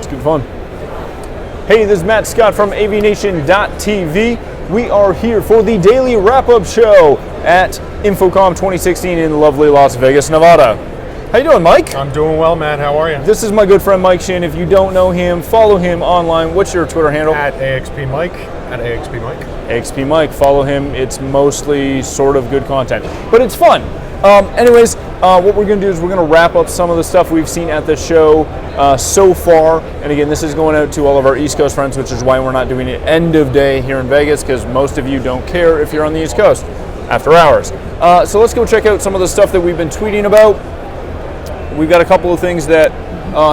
good fun. Hey, this is Matt Scott from avnation.tv. We are here for the daily wrap-up show at InfoComm 2016 in lovely Las Vegas, Nevada. How you doing, Mike? I'm doing well, Matt. How are you? This is my good friend Mike Shin. If you don't know him, follow him online. What's your Twitter handle? At AXP Mike. At AXP Mike. AXP Mike. Follow him. It's mostly sort of good content, but it's fun. Anyways, what we're going to do is we're going to wrap up some of the stuff we've seen at the show so far. And again, this is going out to all of our East Coast friends, which is why we're not doing it end of day here in Vegas, because most of you don't care if you're on the East Coast after hours. So let's go check out some of the stuff that we've been tweeting about. We've got a couple of things that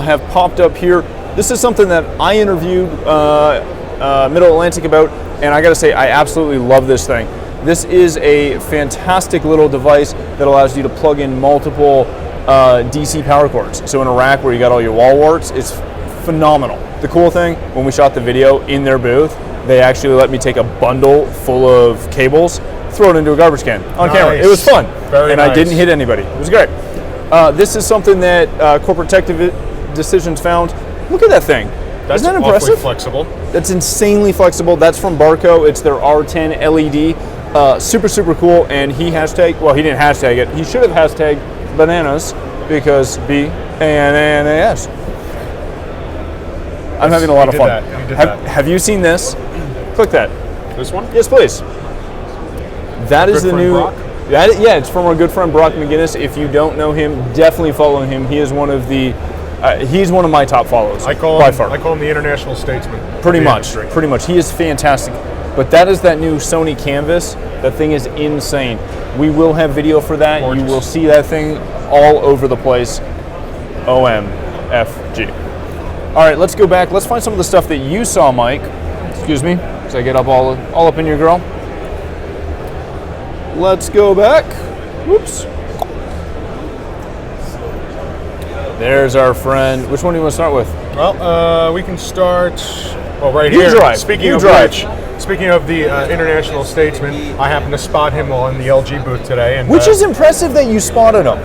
have popped up here. This is something that I interviewed Middle Atlantic about, and I got to say, I absolutely love this thing. This is a fantastic little device that allows you to plug in multiple DC power cords. So in a rack where you got all your wall warts, it's phenomenal. The cool thing, when we shot the video in their booth, they actually let me take a bundle full of cables, throw it into a garbage can on camera. It was fun. Very and nice. I didn't hit anybody. It was great. This is something that Corporate Tech Decisions found. Look at that thing. That's Isn't that impressive? flexible. That's insanely flexible. That's from Barco. It's their R10 LED. Super, super cool. And he hashtag, well, he didn't hashtag it. He should have hashtagged bananas because B-A-N-A-N-A-S. I'm having a lot of fun. Have you seen this? Click that. This one? Yes, please. That is the new. Brock? Yeah, it's from our good friend Brock McGinnis. If you don't know him, definitely follow him. He is one of the. He's one of my top followers by far. I call him the international statesman. Pretty much. He is fantastic. But that is that new Sony Canvas. That thing is insane. We will have video for that. Gorgeous. You will see that thing all over the place. OMFG. All right, let's go back. Let's find some of the stuff that you saw, Mike. Excuse me, as I get up all up in your grill. Let's go back. Whoops. There's our friend. Which one do you want to start with? Well, we can start. Well, right You here. drive. Speaking You of drive. which, speaking of the international statesman, I happened to spot him while in the LG booth today, and Which is impressive that you spotted him.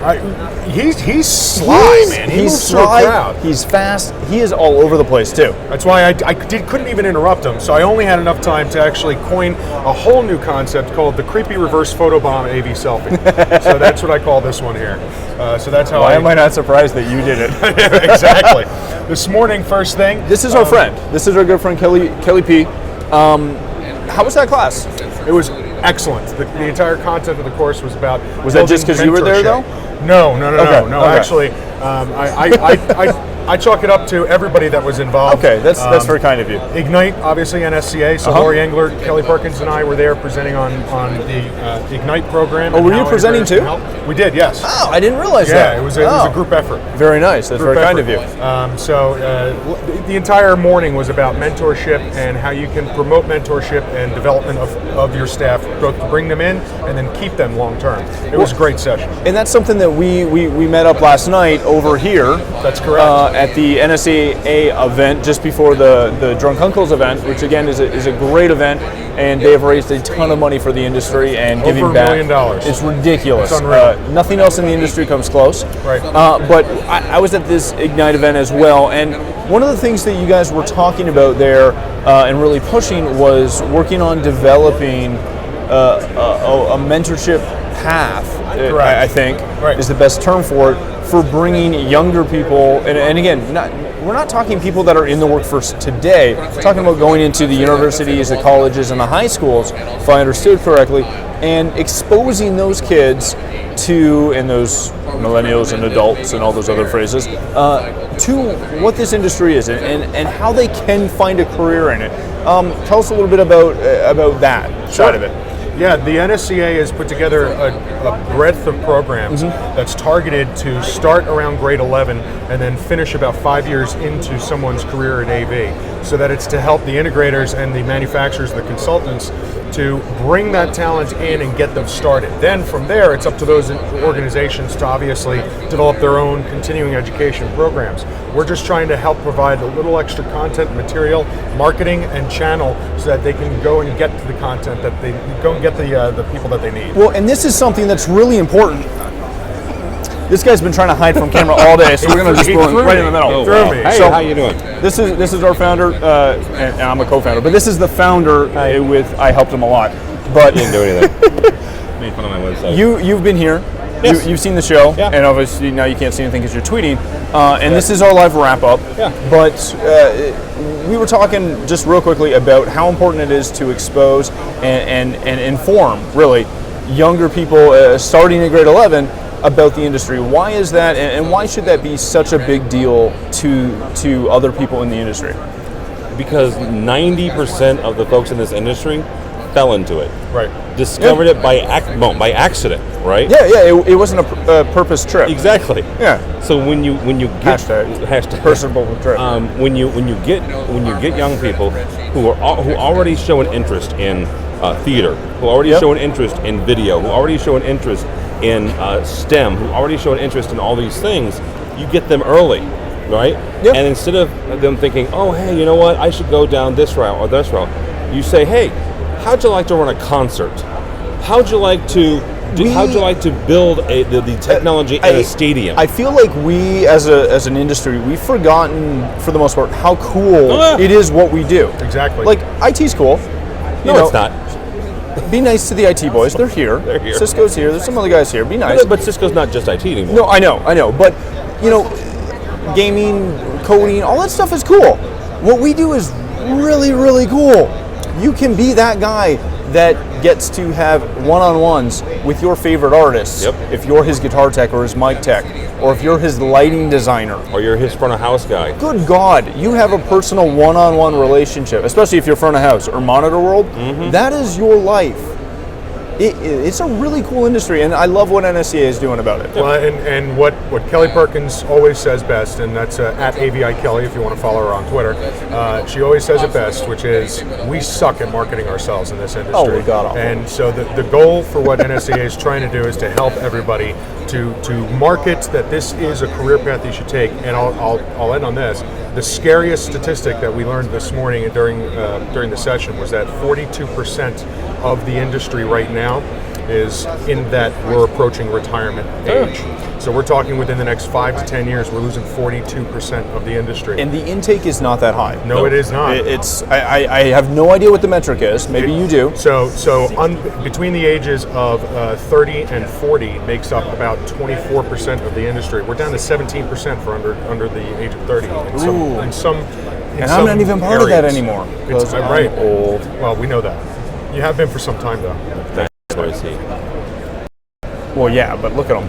he's sly, man. He He's moves sly. through a crowd. He's fast. He is all over the place too. That's why I couldn't even interrupt him. So I only had enough time to actually coin a whole new concept called the creepy reverse photobomb AV selfie. So that's what I call this one here. So that's how. Why am I not surprised that you did it? Exactly. This morning, first thing. This is our friend. This is our good friend Kelly P. How was that class? It was excellent. The entire content of the course was about. Was that just because you were there, though? No. Okay. Actually, I chalk it up to everybody that was involved. Okay, that's very kind of you. Ignite, obviously NSCA. So Lori Engler, Kelly Perkins, and I were there presenting on the Ignite program. Oh, were you presenting too? We did, yes. Oh, I didn't realize that. Yeah, it was a group effort. Very nice. That's very kind of you. So the entire morning was about mentorship and how you can promote mentorship and development of your staff, both to bring them in and then keep them long term. It was a great session. And that's something that we met up last night over here. That's correct. At the NSCA event just before the Drunk Uncles event, which again is a great event, and they have raised a ton of money for the industry and giving Over $1 back. million. It's ridiculous. It's unreal. Nothing else in the industry comes close. Right. But I was at this Ignite event as well, and one of the things that you guys were talking about there and really pushing was working on developing a mentorship path. I think is the best term for it, for bringing younger people, and again, we're not talking people that are in the workforce today. We're talking about going into the universities, the colleges, and the high schools, if I understood correctly, and exposing those kids to, and those millennials and adults and all those other phrases, to what this industry is and how they can find a career in it. Tell us a little bit about that side of it. Yeah, the NSCA has put together a breadth of programs that's targeted to start around grade 11 and then finish about 5 years into someone's career in AV, so that it's to help the integrators and the manufacturers, the consultants, to bring that talent in and get them started. Then from there, it's up to those organizations to obviously develop their own continuing education programs. We're just trying to help provide a little extra content, material, marketing, and channel so that they can go and get to the content that they go and get the people that they need. Well, and this is something that's really important. This guy's been trying to hide from camera all day, so we're going to just throw him right in the middle. Oh, Throw wow. me. Hey, So- how you doing? This is our founder, and I'm a co-founder, but this is the founder with, I helped him a lot. But Didn't do anything. Made fun of my website. you've been here. Yes. You've seen the show, Yeah. and obviously now you can't see anything because you're tweeting. And this is our live wrap-up. Yeah. But we were talking just real quickly about how important it is to expose and inform, really, younger people starting at grade 11 about the industry. Why is that, and why should that be such a big deal to other people in the industry? Because 90% of the folks in this industry fell into it. Right. Discovered it by accident, right? Yeah. It wasn't a purpose trip. Exactly. Yeah. So when you get Hashtag personable trip. when you get young people who already show an interest in theater, who already show an interest in video, who already show an interest in STEM, who already show an interest in all these things, you get them early, right? Yep. And instead of them thinking, oh, hey, you know what, I should go down this route or this route, you say, hey, how'd you like to run a concert? How'd you like to build the technology in a stadium? I feel like we, as an industry, we've forgotten, for the most part, how cool it is what we do. Exactly. Like, IT's cool. No, it's not. Be nice to the IT boys. They're here. They're here. Cisco's here. There's some other guys here. Be nice. But Cisco's not just IT anymore. No, I know. But, gaming, coding, all that stuff is cool. What we do is really, really cool. You can be that guy that gets to have one-on-ones with your favorite artists. Yep. If you're his guitar tech or his mic tech, or if you're his lighting designer. Or you're his front of house guy. Good God, you have a personal one-on-one relationship, especially if you're front of house or monitor world. That is your life. It's a really cool industry, and I love what NSCA is doing about it. Well, and what Kelly Perkins always says best, and that's at AVI Kelly if you want to follow her on Twitter. She always says it best, which is we suck at marketing ourselves in this industry. Oh, we got off. And so the goal for what NSCA is trying to do is to help everybody to market that this is a career path you should take. And I'll end on this. The scariest statistic that we learned this morning during the session was that 42% of the industry right now is in that we're approaching retirement age. So we're talking within the next 5 to 10 years, we're losing 42% of the industry. And the intake is not that high. No, it is not. I have no idea what the metric is. Maybe you do. So between the ages of 30 and 40 makes up about 24% of the industry. We're down to 17% for under the age of 30. In some And I'm not even part of that anymore. It's Because I'm right. old. Well, we know that. You have been for some time, though. That's what I see. Well, yeah, but look at them.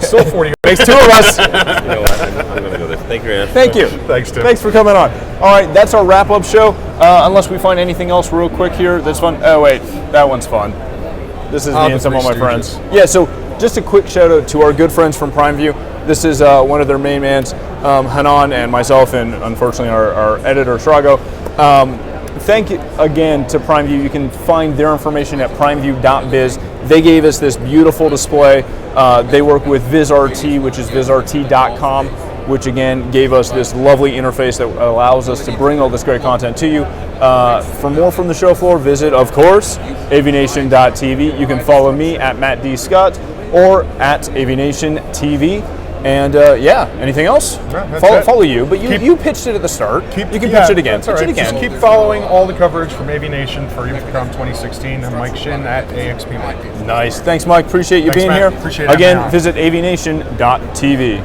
Still 40. Makes two of us. You know what? I'm going to go there. Thank you, man. Thank you. Thanks, Tim. Thanks for coming on. All right, that's our wrap-up show. Unless we find anything else real quick here that's fun. Oh, wait, that one's fun. This is me the and some of Three my friends. Stooges. Yeah, so just a quick shout-out to our good friends from PrimeView. This is one of their main mans, Hanan and myself, and unfortunately our editor, Shrago. Thank you again to PrimeView. You can find their information at primeview.biz. They gave us this beautiful display. They work with VizRT, which is vizrt.com, which again gave us this lovely interface that allows us to bring all this great content to you. For more from the show floor, visit, of course, avnation.tv. You can follow me at Matt D. Scott or at avnation.tv. And anything else? No, that's it. Follow you, but you pitched it at the start. You can pitch it again. That's all Pitch right. it again. Just keep following all the coverage from AVNation for EVCOM 2016. I'm Mike Shin at AXP Mike. Nice. Thanks, Mike. Appreciate you Thanks, being Matt. here. Appreciate having me Again, on. visit avnation.tv.